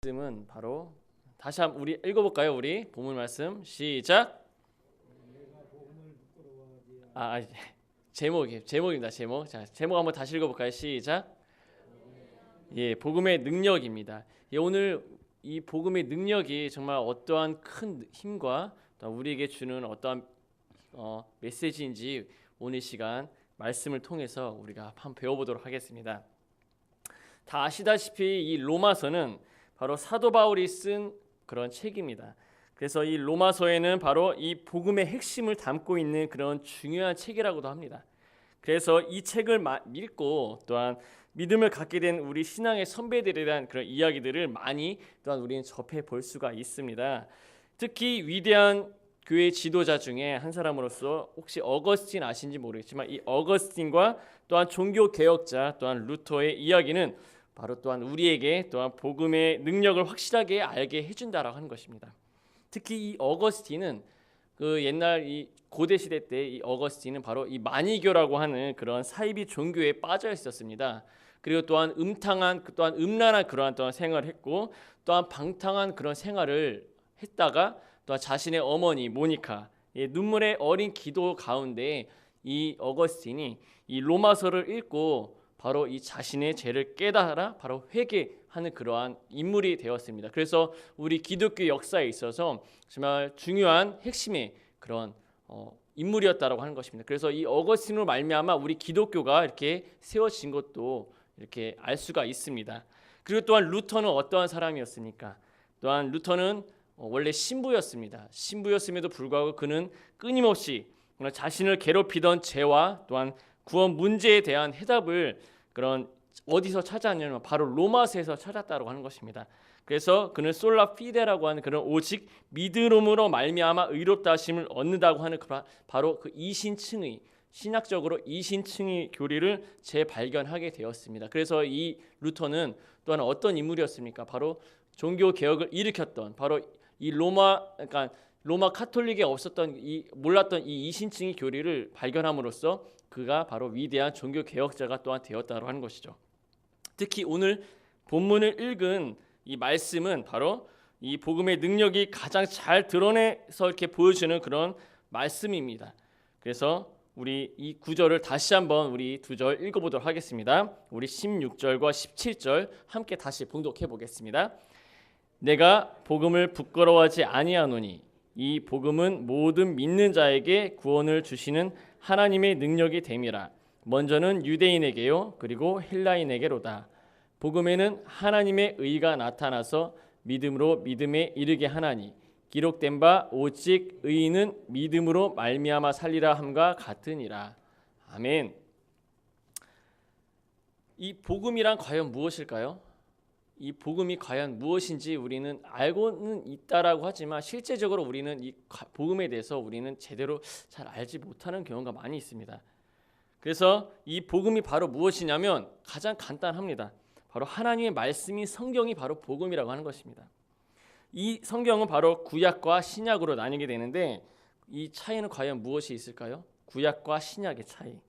말씀은 바로 다시 한번 우리 읽어볼까요? 우리 본문 말씀 시작. 아, 제목입니다. 제목. 자, 제목 한번 다시 읽어볼까요? 시작. 예, 복음의 능력입니다. 예, 오늘 이 복음의 능력이 정말 어떠한 큰 힘과 또 우리에게 주는 어떠한 메시지인지 오늘 시간 말씀을 통해서 우리가 한번 배워보도록 하겠습니다. 다 아시다시피 이 로마서는 바로 사도 바울이 쓴 그런 책입니다. 그래서 이 로마서에는 바로 이 복음의 핵심을 담고 있는 그런 중요한 책이라고도 합니다. 그래서 이 책을 읽고 또한 믿음을 갖게 된 우리 신앙의 선배들에 대한 그런 이야기들을 많이 또한 우리는 접해 볼 수가 있습니다. 특히 위대한 교회 지도자 중에 한 사람으로서 혹시 어거스틴 아신지 모르겠지만 이 어거스틴과 또한 종교 개혁자 또한 루터의 이야기는 바로 또한 우리에게 또한 복음의 능력을 확실하게 알게 해준다라고 하는 것입니다. 특히 이 어거스틴은 그 옛날 이 고대 시대 때 이 어거스틴은 바로 이 마니교라고 하는 그런 사이비 종교에 빠져 있었습니다. 그리고 또한 또한 음란한 그러한 또한 생활을 했고 또한 방탕한 그런 생활을 했다가 또한 자신의 어머니 모니카 눈물의 어린 기도 가운데 이 어거스틴이 이 로마서를 읽고 바로 이 자신의 죄를 깨달아 바로 회개하는 그러한 인물이 되었습니다. 그래서 우리 기독교 역사에 있어서 정말 중요한 핵심의 그런 인물이었다라고 하는 것입니다. 그래서 이 어거스틴으로 말미암아 우리 기독교가 이렇게 세워진 것도 이렇게 알 수가 있습니다. 그리고 또한 루터는 어떠한 사람이었습니까? 또한 루터는 원래 신부였습니다. 신부였음에도 불구하고 그는 끊임없이 자신을 괴롭히던 죄와 또한 구원 문제에 대한 해답을 그런 어디서 찾았냐면 바로 로마서에서 찾았다고 하는 것입니다. 그래서 그는 솔라 피데라고 하는 그런 오직 믿음으로 말미암아 의롭다 하심을 얻는다고 하는 바로 그 이신층의 신학적으로 이신층의 교리를 재발견하게 되었습니다. 그래서 이 루터는 또한 어떤 인물이었습니까? 바로 종교 개혁을 일으켰던 바로 이 그러니까 로마 카톨릭에 없었던 몰랐던 이 이신층의 교리를 발견함으로써 그가 바로 위대한 종교 개혁자가 또한 되었다고 하는 것이죠. 특히 오늘 본문을 읽은 이 말씀은 바로 이 복음의 능력이 가장 잘 드러내서 이렇게 보여주는 그런 말씀입니다. 그래서 우리 이 구절을 다시 한번 우리 두 절 읽어보도록 하겠습니다. 우리 16절과 17절 함께 다시 봉독해 보겠습니다. 내가 복음을 부끄러워하지 아니하노니 이 복음은 모든 믿는 자에게 구원을 주시는 하나님의 능력이 됨이라. 먼저는 유대인에게요 그리고 헬라인에게로다. 복음에는 하나님의 의가 나타나서 믿음으로 믿음에 이르게 하나니 기록된 바 오직 의인은 믿음으로 말미암아 살리라 함과 같으니라. 아멘. 이 복음이란 과연 무엇일까요? 이 복음이 과연 무엇인지 우리는 알고는 있다라고 하지만 실제적으로 우리는 이 복음에 대해서 우리는 제대로 잘 알지 못하는 경우가 많이 있습니다. 그래서 이 복음이 바로 무엇이냐면 가장 간단합니다. 바로 하나님의 말씀이 성경이 바로 복음이라고 하는 것입니다. 이 성경은 바로 구약과 신약으로 나뉘게 되는데 이 차이는 과연 무엇이 있을까요? 구약과 신약의 차이.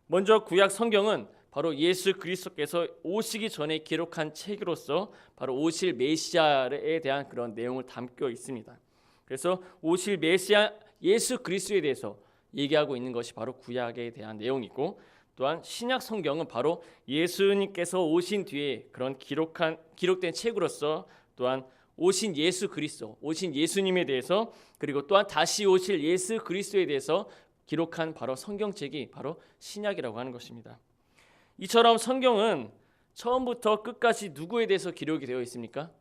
먼저 구약 성경은 바로 예수 그리스도께서 오시기 전에 기록한 책으로서 바로 오실 메시아에 대한 그런 내용을 담고 있습니다. 그래서 오실 메시아 예수 그리스도에 대해서 얘기하고 있는 것이 바로 구약에 대한 내용이고 또한 신약 성경은 바로 예수님께서 오신 뒤에 그런 기록된 책으로서 또한 오신 예수 그리스도, 오신 예수님에 대해서 그리고 또한 다시 오실 예수 그리스도에 대해서 기록한 바로 성경책이 바로 신약이라고 하는 것입니다. 이처럼 성경은 처음부터 끝까지 누구에 대해서 기록이 되어 있습니까?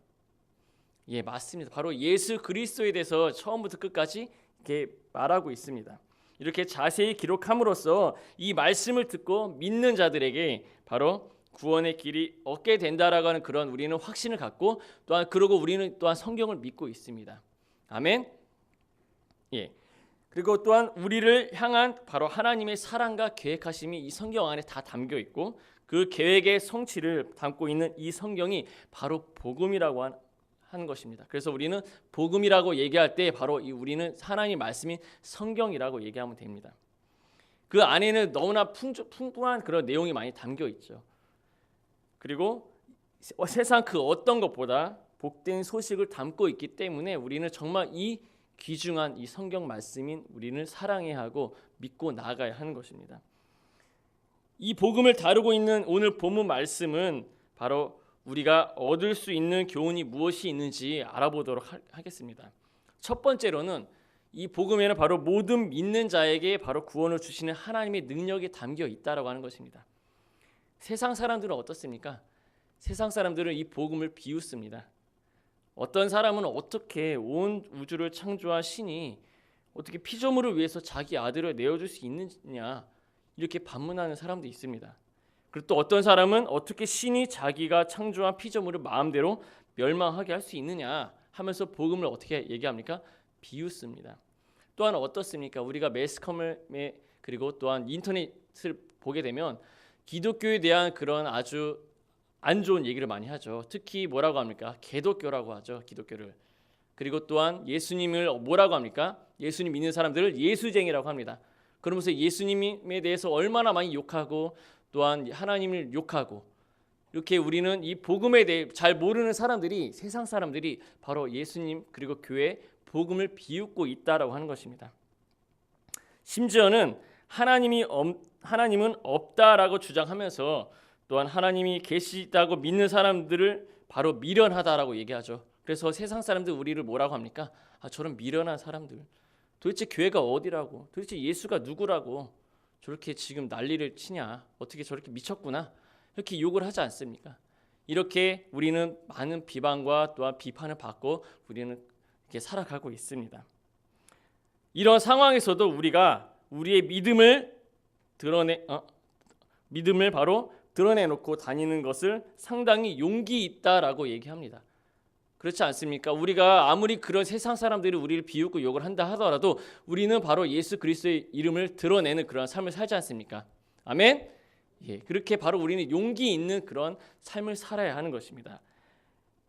예, 맞습니다. 바로 예수 그리스도에 대해서 처음부터 끝까지 이렇게 말하고 있습니다. 이렇게 자세히 기록함으로써 이 말씀을 듣고 믿는 자들에게 바로 구원의 길이 얻게 된다라고 하는 그런 우리는 확신을 갖고 또한 그러고 우리는 또한 성경을 믿고 있습니다. 아멘. 예. 그리고 또한 우리를 향한 바로 하나님의 사랑과 계획하심이 이 성경 안에 다 담겨 있고 그 계획의 성취를 담고 있는 이 성경이 바로 복음이라고 하는 것입니다. 그래서 우리는 복음이라고 얘기할 때 바로 우리는 하나님 말씀인 성경이라고 얘기하면 됩니다. 그 안에는 너무나 풍부한 그런 내용이 많이 담겨 있죠. 그리고 세상 그 어떤 것보다 복된 소식을 담고 있기 때문에 우리는 정말 이 귀중한 이 성경 말씀인 우리는 사랑해야 하고 믿고 나아가야 하는 것입니다. 이 복음을 다루고 있는 오늘 본문 말씀은 바로 우리가 얻을 수 있는 교훈이 무엇이 있는지 알아보도록 하겠습니다. 첫 번째로는 이 복음에는 바로 모든 믿는 자에게 바로 구원을 주시는 하나님의 능력이 담겨 있다라고 하는 것입니다. 세상 사람들은 어떻습니까? 세상 사람들은 이 복음을 비웃습니다. 어떤 사람은 어떻게 온 우주를 창조한 신이 어떻게 피조물을 위해서 자기 아들을 내어줄 수 있느냐 이렇게 반문하는 사람도 있습니다. 그리고 또 어떤 사람은 어떻게 신이 자기가 창조한 피조물을 마음대로 멸망하게 할 수 있느냐 하면서 복음을 어떻게 얘기합니까? 비웃습니다. 또한 어떻습니까? 우리가 매스컴에 그리고 또한 인터넷을 보게 되면 기독교에 대한 그런 아주 안 좋은 얘기를 많이 하죠. 특히 뭐라고 합니까? 개독교라고 하죠. 기독교를. 그리고 또한 예수님을 뭐라고 합니까? 예수님 믿는 사람들을 예수쟁이라고 합니다. 그러면서 예수님에 대해서 얼마나 많이 욕하고 또한 하나님을 욕하고 이렇게 우리는 이 복음에 대해 잘 모르는 사람들이 세상 사람들이 바로 예수님 그리고 교회 복음을 비웃고 있다라고 하는 것입니다. 심지어는 하나님은 없다라고 주장하면서 또한 하나님이 계시다고 믿는 사람들을 바로 미련하다라고 얘기하죠. 그래서 세상 사람들 우리를 뭐라고 합니까? 저런 미련한 사람들. 도대체 교회가 어디라고? 도대체 예수가 누구라고? 저렇게 지금 난리를 치냐? 어떻게 저렇게 미쳤구나? 이렇게 욕을 하지 않습니까? 이렇게 우리는 많은 비방과 또한 비판을 받고 우리는 이렇게 살아가고 있습니다. 이런 상황에서도 우리가 우리의 믿음을 바로 드러내놓고 다니는 것을 상당히 용기 있다라고 얘기합니다. 그렇지 않습니까? 우리가 아무리 그런 세상 사람들이 우리를 비웃고 욕을 한다 하더라도 우리는 바로 예수 그리스도의 이름을 드러내는 그런 삶을 살지 않습니까? 아멘? 예, 그렇게 바로 우리는 용기 있는 그런 삶을 살아야 하는 것입니다.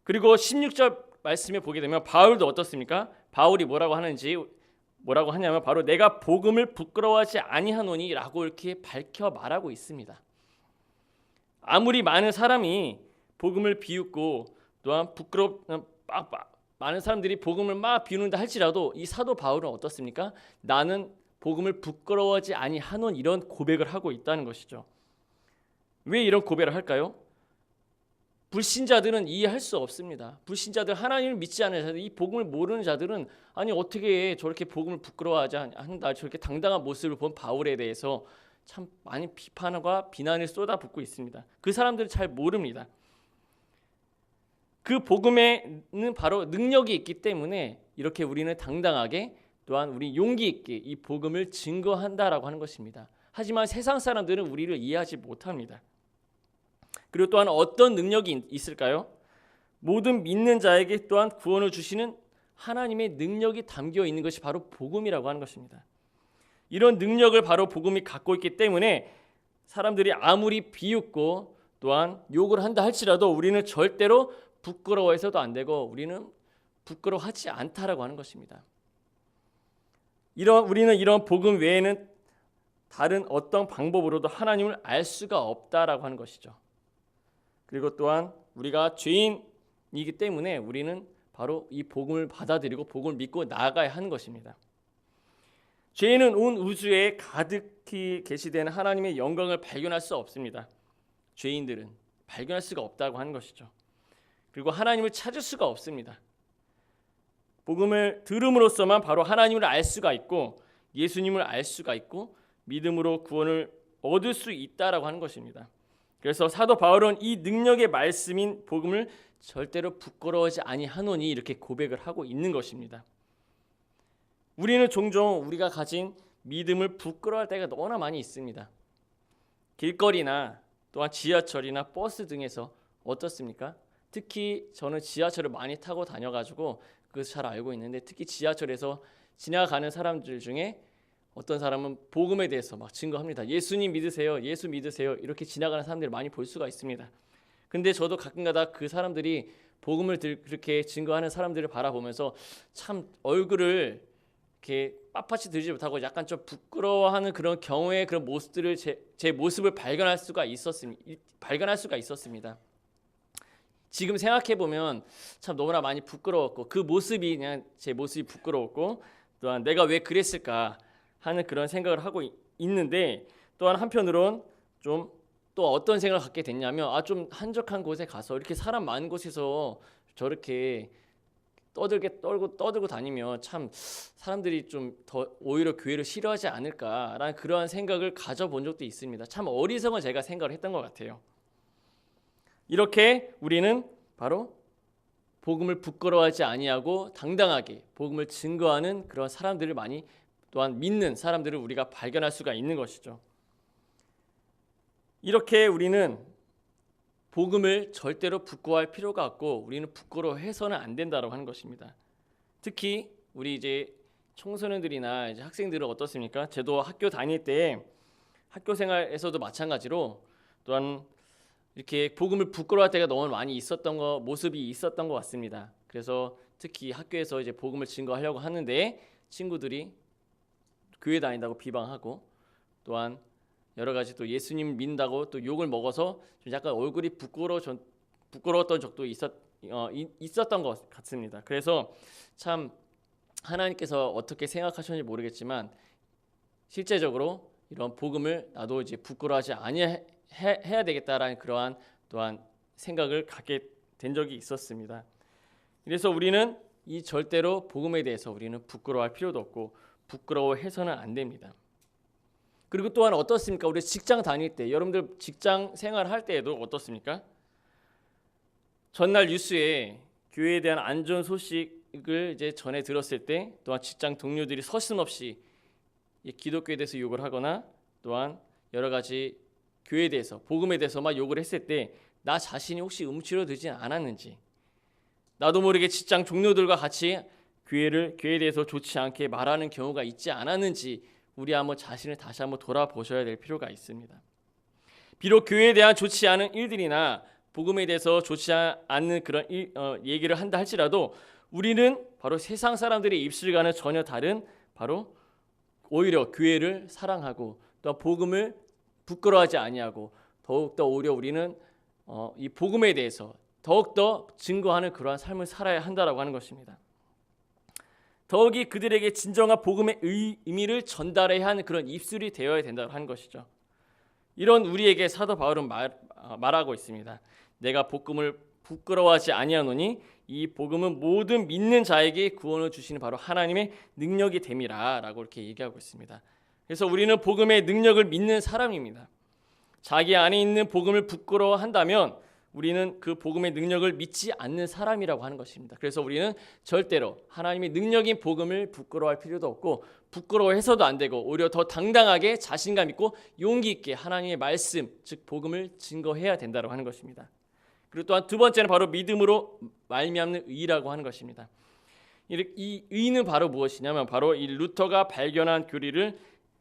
그리고 16절 말씀에 보게 되면 바울도 어떻습니까? 바울이 뭐라고 하냐면 바로 내가 복음을 부끄러워하지 아니하노니라고 이렇게 밝혀 말하고 있습니다. 아무리 많은 사람이 복음을 비웃고 또한 많은 사람들이 복음을 막 비웃는다 할지라도 이 사도 바울은 어떻습니까? 나는 복음을 부끄러워하지 아니하노니 이런 고백을 하고 있다는 것이죠. 왜 이런 고백을 할까요? 불신자들은 이해할 수 없습니다. 불신자들, 하나님을 믿지 않는 자들, 이 복음을 모르는 자들은 아니 어떻게 저렇게 복음을 부끄러워하지 않는다, 저렇게 당당한 모습을 본 바울에 대해서 참 많이 비판과 비난을 쏟아붓고 있습니다. 그 사람들은 잘 모릅니다. 그 복음에는 바로 능력이 있기 때문에 이렇게 우리는 당당하게 또한 우리 용기 있게 이 복음을 증거한다라고 하는 것입니다. 하지만 세상 사람들은 우리를 이해하지 못합니다. 그리고 또한 어떤 능력이 있을까요? 모든 믿는 자에게 또한 구원을 주시는 하나님의 능력이 담겨 있는 것이 바로 복음이라고 하는 것입니다. 이런 능력을 바로 복음이 갖고 있기 때문에 사람들이 아무리 비웃고 또한 욕을 한다 할지라도 우리는 절대로 부끄러워해서도 안 되고 우리는 부끄러워하지 않다라고 하는 것입니다. 우리는 이런 복음 외에는 다른 어떤 방법으로도 하나님을 알 수가 없다라고 하는 것이죠. 그리고 또한 우리가 죄인이기 때문에 우리는 바로 이 복음을 받아들이고 복음을 믿고 나아가야 하는 것입니다. 죄인은 온 우주에 가득히 계시되는 하나님의 영광을 발견할 수 없습니다. 죄인들은 발견할 수가 없다고 하는 것이죠. 그리고 하나님을 찾을 수가 없습니다. 복음을 들음으로써만 바로 하나님을 알 수가 있고 예수님을 알 수가 있고 믿음으로 구원을 얻을 수 있다라고 하는 것입니다. 그래서 사도 바울은 이 능력의 말씀인 복음을 절대로 부끄러워하지 아니하노니 이렇게 고백을 하고 있는 것입니다. 우리는 종종 우리가 가진 믿음을 부끄러워할 때가 너무나 많이 있습니다. 길거리나 또한 지하철이나 버스 등에서 어떻습니까? 특히 저는 지하철을 많이 타고 다녀가지고 그것을 잘 알고 있는데 특히 지하철에서 지나가는 사람들 중에 어떤 사람은 복음에 대해서 막 증거합니다. 예수님 믿으세요. 예수 믿으세요. 이렇게 지나가는 사람들을 많이 볼 수가 있습니다. 근데 저도 가끔가다 그 사람들이 복음을 그렇게 증거하는 사람들을 바라보면서 참 얼굴을 이렇게 빳빳이 들지 못하고 약간 좀 부끄러워하는 그런 경우의 그런 모습들을 제 모습을 발견할 수가 있었습니다. 지금 생각해 보면 참 너무나 많이 부끄러웠고 그 모습이 그냥 제 모습이 부끄러웠고 또한 내가 왜 그랬을까 하는 그런 생각을 하고 있는데 또한 한편으론 좀 또 어떤 생각을 갖게 됐냐면 좀 한적한 곳에 가서 이렇게 사람 많은 곳에서 저렇게 떠들고 다니면 참 사람들이 좀 더 오히려 교회를 싫어하지 않을까라는 그러한 생각을 가져본 적도 있습니다. 참 어리석은 제가 생각을 했던 것 같아요. 이렇게 우리는 바로 복음을 부끄러워하지 아니하고 당당하게 복음을 증거하는 그런 사람들을 많이 또한 믿는 사람들을 우리가 발견할 수가 있는 것이죠. 이렇게 우리는 복음을 절대로 부끄러워할 필요가 없고 우리는 부끄러워해서는 안 된다고 하는 것입니다. 특히 우리 이제 청소년들이나 이제 학생들은 어떻습니까? 저도 학교 다닐 때 학교 생활에서도 마찬가지로 또한 이렇게 복음을 부끄러워할 때가 너무 많이 모습이 있었던 것 같습니다. 그래서 특히 학교에서 이제 복음을 증거하려고 하는데 친구들이 교회 다닌다고 비방하고 또한 여러 가지 또 예수님 믿는다고 또 욕을 먹어서 좀 약간 얼굴이 부끄러웠던 적도 있었던 것 같습니다. 그래서 참 하나님께서 어떻게 생각하셨는지 모르겠지만 실제적으로 이런 복음을 나도 이제 부끄러워하지 아니해야 되겠다라는 그러한 또한 생각을 갖게 된 적이 있었습니다. 그래서 우리는 이 절대로 복음에 대해서 우리는 부끄러워할 필요도 없고 부끄러워해서는 안 됩니다. 그리고 또한 어떻습니까? 우리 직장 다닐 때 여러분들 직장 생활할 때에도 어떻습니까? 전날 뉴스에 교회에 대한 안 좋은 소식을 이제 전해 들었을 때 또한 직장 동료들이 서슴없이 기독교에 대해서 욕을 하거나 또한 여러 가지 교회에 대해서 복음에 대해서 막 욕을 했을 때 나 자신이 혹시 음치로 되지 않았는지 나도 모르게 직장 동료들과 같이 교회에 대해서 좋지 않게 말하는 경우가 있지 않았는지 우리 한번 자신을 다시 한번 돌아보셔야 될 필요가 있습니다. 비록 교회에 대한 좋지 않은 일들이나 복음에 대해서 좋지 않는 그런 얘기를 한다 할지라도 우리는 바로 세상 사람들의 입술과는 전혀 다른 바로 오히려 교회를 사랑하고 또 복음을 부끄러워하지 아니하고 더욱더 오히려 우리는 이 복음에 대해서 더욱더 증거하는 그러한 삶을 살아야 한다라고 하는 것입니다. 더욱이 그들에게 진정한 복음의 의미를 전달해야 하는 그런 입술이 되어야 된다고 하는 것이죠. 이런 우리에게 사도 바울은 말하고 있습니다. 내가 복음을 부끄러워하지 아니하노니 이 복음은 모든 믿는 자에게 구원을 주시는 바로 하나님의 능력이 됨이라라고 이렇게 얘기하고 있습니다. 그래서 우리는 복음의 능력을 믿는 사람입니다. 자기 안에 있는 복음을 부끄러워한다면 우리는 그 복음의 능력을 믿지 않는 사람이라고 하는 것입니다. 그래서 우리는 절대로 하나님의 능력인 복음을 부끄러워할 필요도 없고 부끄러워해서도 안 되고 오히려 더 당당하게 자신감 있고 용기 있게 하나님의 말씀 즉 복음을 증거해야 된다고 하는 것입니다. 그리고 또한 두 번째는 바로 믿음으로 말미암는 의라고 하는 것입니다. 이 의는 바로 무엇이냐면 바로 이 루터가 발견한 교리를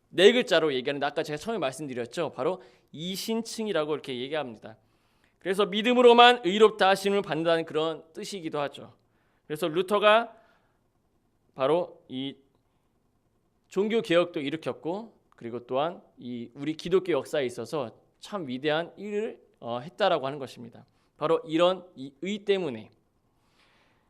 네 글자로 얘기하는데 아까 제가 처음에 말씀드렸죠. 바로 이신층이라고 이렇게 얘기합니다. 그래서 믿음으로만 의롭다 하심을 받는다는 그런 뜻이기도 하죠. 그래서 루터가 바로 이 종교 개혁도 일으켰고 그리고 또한 이 우리 기독교 역사에 있어서 참 위대한 일을 했다라고 하는 것입니다. 바로 이런 이 의 때문에.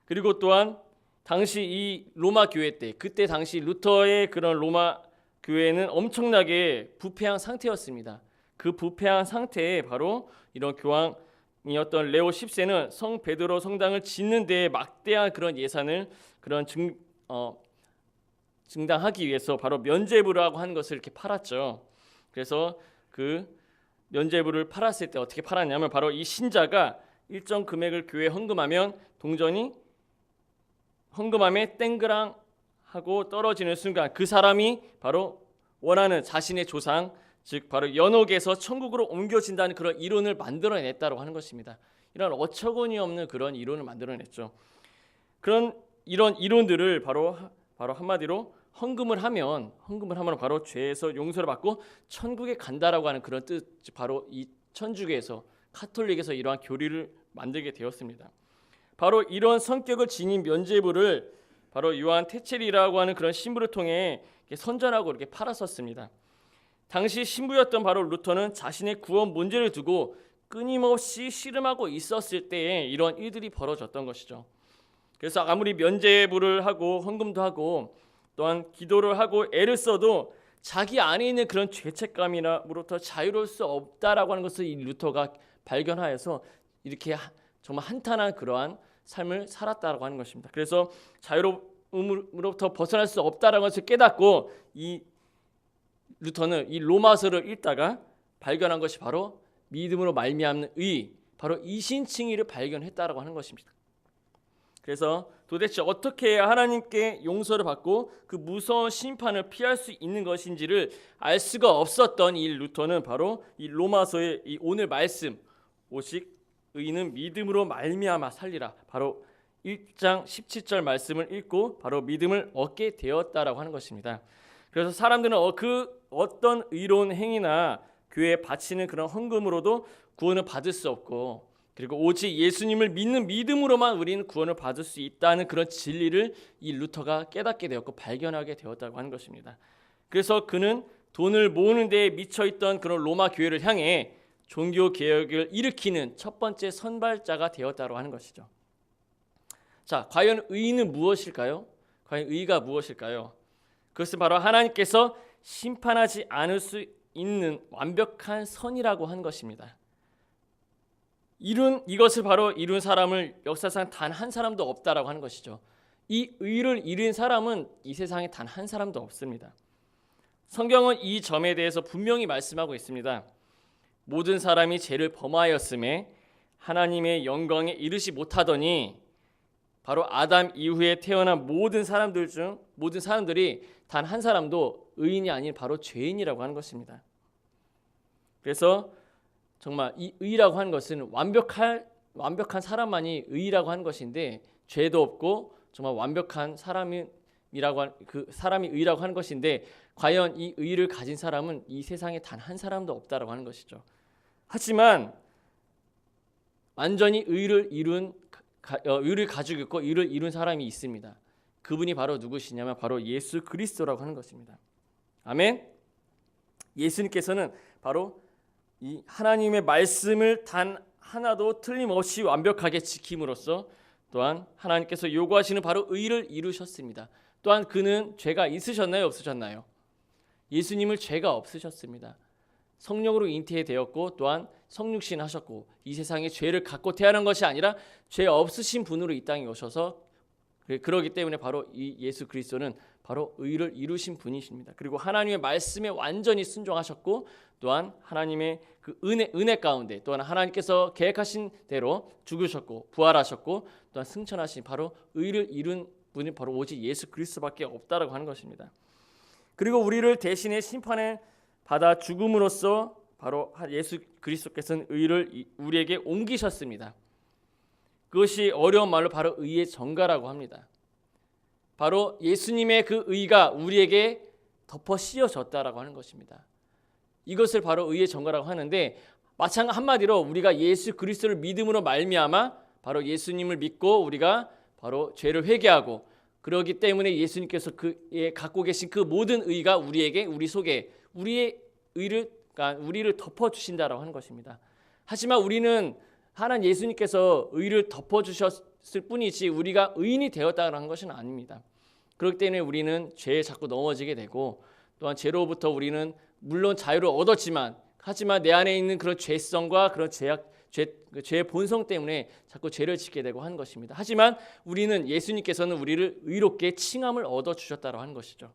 그리고 또한 당시 이 로마 교회 때 그때 당시 루터의 그런 로마 교회는 엄청나게 부패한 상태였습니다. 그 부패한 상태에 바로 이런 교황이었던 레오 10세는 성 베드로 성당을 짓는 데 막대한 그런 예산을 증당하기 위해서 바로 면죄부라고 하는 것을 이렇게 팔았죠. 그래서 그 면죄부를 팔았을 때 어떻게 팔았냐면 바로 이 신자가 일정 금액을 교회에 헌금하면 동전이 헌금함에 땡그랑 하고 떨어지는 순간 그 사람이 바로 원하는 자신의 조상 즉 바로 연옥에서 천국으로 옮겨진다는 그런 이론을 만들어냈다고 하는 것입니다. 이런 어처구니 없는 그런 이론을 만들어냈죠. 이런 이론들을 바로 한마디로 헌금을 하면 바로 죄에서 용서를 받고 천국에 간다라고 하는 그런 뜻, 바로 이 천주교에서 카톨릭에서 이러한 교리를 만들게 되었습니다. 바로 이런 성격을 지닌 면죄부를 바로 요한 테첼이라고 하는 그런 신부를 통해 선전하고 이렇게 팔았었습니다. 당시 신부였던 바로 루터는 자신의 구원 문제를 두고 끊임없이 씨름하고 있었을 때에 이런 일들이 벌어졌던 것이죠. 그래서 아무리 면죄부를 하고 헌금도 하고 또한 기도를 하고 애를 써도 자기 안에 있는 그런 죄책감이로부터 자유로울 수 없다라고 하는 것을 이 루터가 발견하여서 이렇게 정말 한탄한 그러한 삶을 살았다라고 하는 것입니다. 그래서 자유로움으로부터 벗어날 수 없다라는 것을 깨닫고 이 루터는 이 로마서를 읽다가 발견한 것이 바로 믿음으로 말미암는 의, 바로 이신칭의를 발견했다라고 하는 것입니다. 그래서 도대체 어떻게 해야 하나님께 용서를 받고 그 무서운 심판을 피할 수 있는 것인지를 알 수가 없었던 이 루터는 바로 이 로마서의 이 오늘 말씀, 오직 의인은 믿음으로 말미암아 살리라, 바로 1장 17절 말씀을 읽고 바로 믿음을 얻게 되었다라고 하는 것입니다. 그래서 사람들은 그 어떤 의로운 행위나 교회에 바치는 그런 헌금으로도 구원을 받을 수 없고, 그리고 오직 예수님을 믿는 믿음으로만 우리는 구원을 받을 수 있다는 그런 진리를 이 루터가 깨닫게 되었고 발견하게 되었다고 하는 것입니다. 그래서 그는 돈을 모으는 데에 미쳐있던 그런 로마 교회를 향해 종교 개혁을 일으키는 첫 번째 선발자가 되었다고 하는 것이죠. 자, 과연 의는 무엇일까요? 과연 의가 무엇일까요? 그것은 바로 하나님께서 심판하지 않을 수 있는 완벽한 선이라고 한 것입니다. 이것을 바로 이룬 사람을 역사상 단 한 사람도 없다라고 하는 것이죠. 이 의를 이룬 사람은 이 세상에 단 한 사람도 없습니다. 성경은 이 점에 대해서 분명히 말씀하고 있습니다. 모든 사람이 죄를 범하였음에 하나님의 영광에 이르지 못하더니, 바로 아담 이후에 태어난 모든 사람들이 단 한 사람도 의인이 아닌 바로 죄인이라고 하는 것입니다. 그래서 정말 이 의라고 하는 것은 완벽한 사람만이 의라고 하는 것인데, 죄도 없고 정말 완벽한 사람이 의라고 하는 것인데, 과연 이 의를 가진 사람은 이 세상에 단 한 사람도 없다라고 하는 것이죠. 하지만 완전히 의를 가지고 있고 의를 이룬 사람이 있습니다. 그분이 바로 누구시냐면 바로 예수 그리스도라고 하는 것입니다. 아멘. 예수님께서는 바로 이 하나님의 말씀을 단 하나도 틀림없이 완벽하게 지킴으로써 또한 하나님께서 요구하시는 바로 의를 이루셨습니다. 또한 그는 죄가 있으셨나요? 없으셨나요? 예수님은 죄가 없으셨습니다. 성령으로 잉태되었고 또한 성육신 하셨고 이 세상에 죄를 갖고 태어난 것이 아니라 죄 없으신 분으로 이 땅에 오셔서, 그러기 때문에 바로 이 예수 그리스도는 바로 의를 이루신 분이십니다. 그리고 하나님의 말씀에 완전히 순종하셨고 또한 하나님의 그 은혜 가운데 또한 하나님께서 계획하신 대로 죽으셨고 부활하셨고 또한 승천하신 바로 의를 이룬 분이 바로 오직 예수 그리스도밖에 없다라고 하는 것입니다. 그리고 우리를 대신에 심판에 받아 죽음으로써 바로 예수 그리스도께서는 의를 우리에게 옮기셨습니다. 그것이 어려운 말로 바로 의의 전가라고 합니다. 바로 예수님의 그 의가 우리에게 덮어 씌워졌다라고 하는 것입니다. 이것을 바로 의의 전가라고 하는데, 한마디로 우리가 예수 그리스도를 믿음으로 말미암아 바로 예수님을 믿고 우리가 바로 죄를 회개하고, 그러기 때문에 예수님께서 그의 갖고 계신 그 모든 의가 우리 속에 우리의 우리를 덮어 주신다라고 하는 것입니다. 하지만 우리는 하나님 예수님께서 의를 덮어 주셨을 뿐이지 우리가 의인이 되었다는 것은 아닙니다. 그렇기 때문에 우리는 죄에 자꾸 넘어지게 되고, 또한 죄로부터 우리는 물론 자유를 얻었지만 하지만 내 안에 있는 그런 죄성과 그런 죄의 본성 때문에 자꾸 죄를 짓게 되고 하는 것입니다. 하지만 우리는 예수님께서는 우리를 의롭게 칭함을 얻어 주셨다고 하는 것이죠.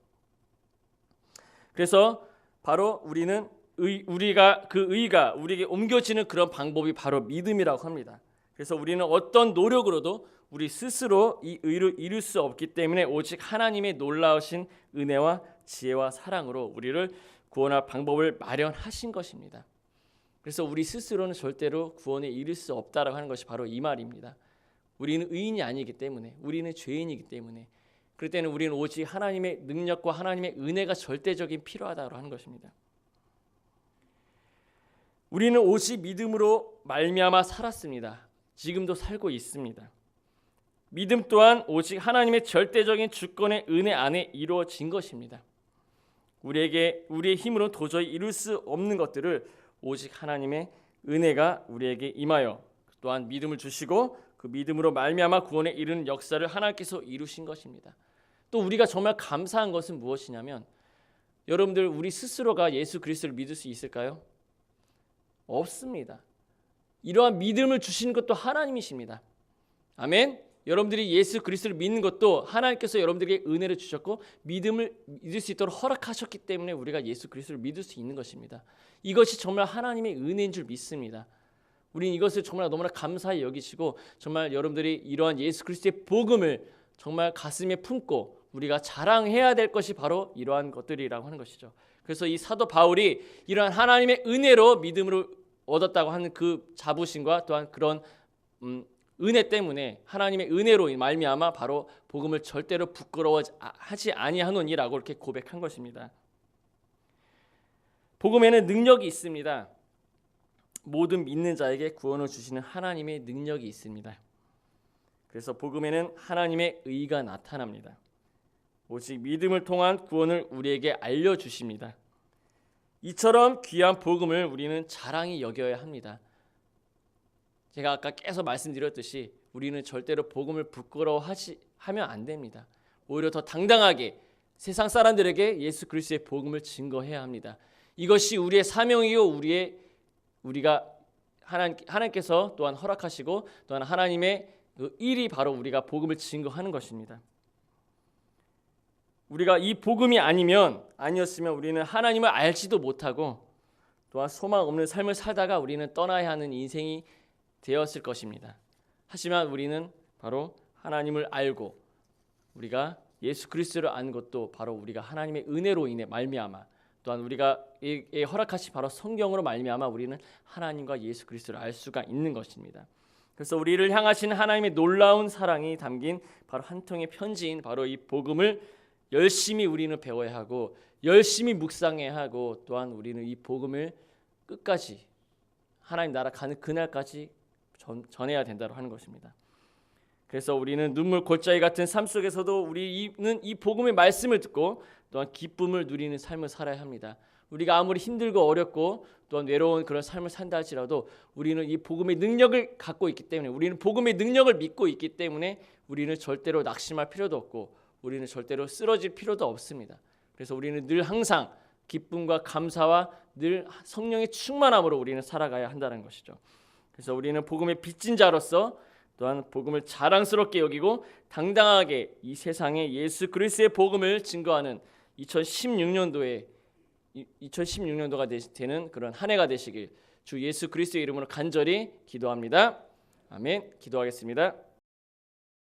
그래서 바로 우리는 우리가 그 의가 우리에게 옮겨지는 그런 방법이 바로 믿음이라고 합니다. 그래서 우리는 어떤 노력으로도 우리 스스로 이 의를 이룰 수 없기 때문에 오직 하나님의 놀라우신 은혜와 지혜와 사랑으로 우리를 구원할 방법을 마련하신 것입니다. 그래서 우리 스스로는 절대로 구원에 이를 수 없다라고 하는 것이 바로 이 말입니다. 우리는 의인이 아니기 때문에, 우리는 죄인이기 때문에, 그럴 때는 우리는 오직 하나님의 능력과 하나님의 은혜가 절대적인 필요하다고 하는 것입니다. 우리는 오직 믿음으로 말미암아 살았습니다. 지금도 살고 있습니다. 믿음 또한 오직 하나님의 절대적인 주권의 은혜 안에 이루어진 것입니다. 우리의 힘으로는 도저히 이룰 수 없는 것들을 오직 하나님의 은혜가 우리에게 임하여 또한 믿음을 주시고 그 믿음으로 말미암아 구원에 이르는 역사를 하나님께서 이루신 것입니다. 또 우리가 정말 감사한 것은 무엇이냐면 여러분들 우리 스스로가 예수 그리스도를 믿을 수 있을까요? 없습니다. 이러한 믿음을 주시는 것도 하나님이십니다. 아멘. 여러분들이 예수 그리스도를 믿는 것도 하나님께서 여러분들에게 은혜를 주셨고 믿음을 믿을 수 있도록 허락하셨기 때문에 우리가 예수 그리스도를 믿을 수 있는 것입니다. 이것이 정말 하나님의 은혜인 줄 믿습니다. 우리는 이것을 정말 너무나 감사히 여기시고 정말 여러분들이 이러한 예수 그리스도의 복음을 정말 가슴에 품고 우리가 자랑해야 될 것이 바로 이러한 것들이라고 하는 것이죠. 그래서 이 사도 바울이 이러한 하나님의 은혜로 믿음을 얻었다고 하는 그 자부심과 또한 그런 은혜 때문에 하나님의 은혜로 말미암아 바로 복음을 절대로 부끄러워하지 아니하노니라고 이렇게 고백한 것입니다. 복음에는 능력이 있습니다. 모든 믿는 자에게 구원을 주시는 하나님의 능력이 있습니다. 그래서 복음에는 하나님의 의가 나타납니다. 오직 믿음을 통한 구원을 우리에게 알려주십니다. 이처럼 귀한 복음을 우리는 자랑히 여겨야 합니다. 제가 아까 계속 말씀드렸듯이 우리는 절대로 복음을 부끄러워하면 안 됩니다. 오히려 더 당당하게 세상 사람들에게 예수 그리스도의 복음을 증거해야 합니다. 이것이 우리의 사명이요 우리가 하나님께서 또한 허락하시고 또한 하나님의 그 일이 바로 우리가 복음을 증거하는 것입니다. 우리가 이 복음이 아니었으면 우리는 하나님을 알지도 못하고 또한 소망 없는 삶을 살다가 우리는 떠나야 하는 인생이 되었을 것입니다. 하지만 우리는 바로 하나님을 알고 우리가 예수 그리스도를 아는 것도 바로 우리가 하나님의 은혜로 인해 말미암아 또한 우리가 허락하신 바로 성경으로 말미암아 우리는 하나님과 예수 그리스도를 알 수가 있는 것입니다. 그래서 우리를 향하신 하나님의 놀라운 사랑이 담긴 바로 한 통의 편지인 바로 이 복음을 열심히 우리는 배워야 하고 열심히 묵상해야 하고 또한 우리는 이 복음을 끝까지 하나님 나라 가는 그날까지 전해야 된다고 하는 것입니다. 그래서 우리는 눈물 골짜기 같은 삶 속에서도 우리는 이 복음의 말씀을 듣고 또한 기쁨을 누리는 삶을 살아야 합니다. 우리가 아무리 힘들고 어렵고 또한 외로운 그런 삶을 산다 할지라도 우리는 이 복음의 능력을 갖고 있기 때문에 우리는 복음의 능력을 믿고 있기 때문에 우리는 절대로 낙심할 필요도 없고 우리는 절대로 쓰러질 필요도 없습니다. 그래서 우리는 늘 항상 기쁨과 감사와 늘 성령의 충만함으로 우리는 살아가야 한다는 것이죠. 그래서 우리는 복음의 빚진 자로서 또한 복음을 자랑스럽게 여기고 당당하게 이 세상에 예수 그리스도의 복음을 증거하는 2016년도가 되는 그런 한 해가 되시길 주 예수 그리스도의 이름으로 간절히 기도합니다. 아멘. 기도하겠습니다.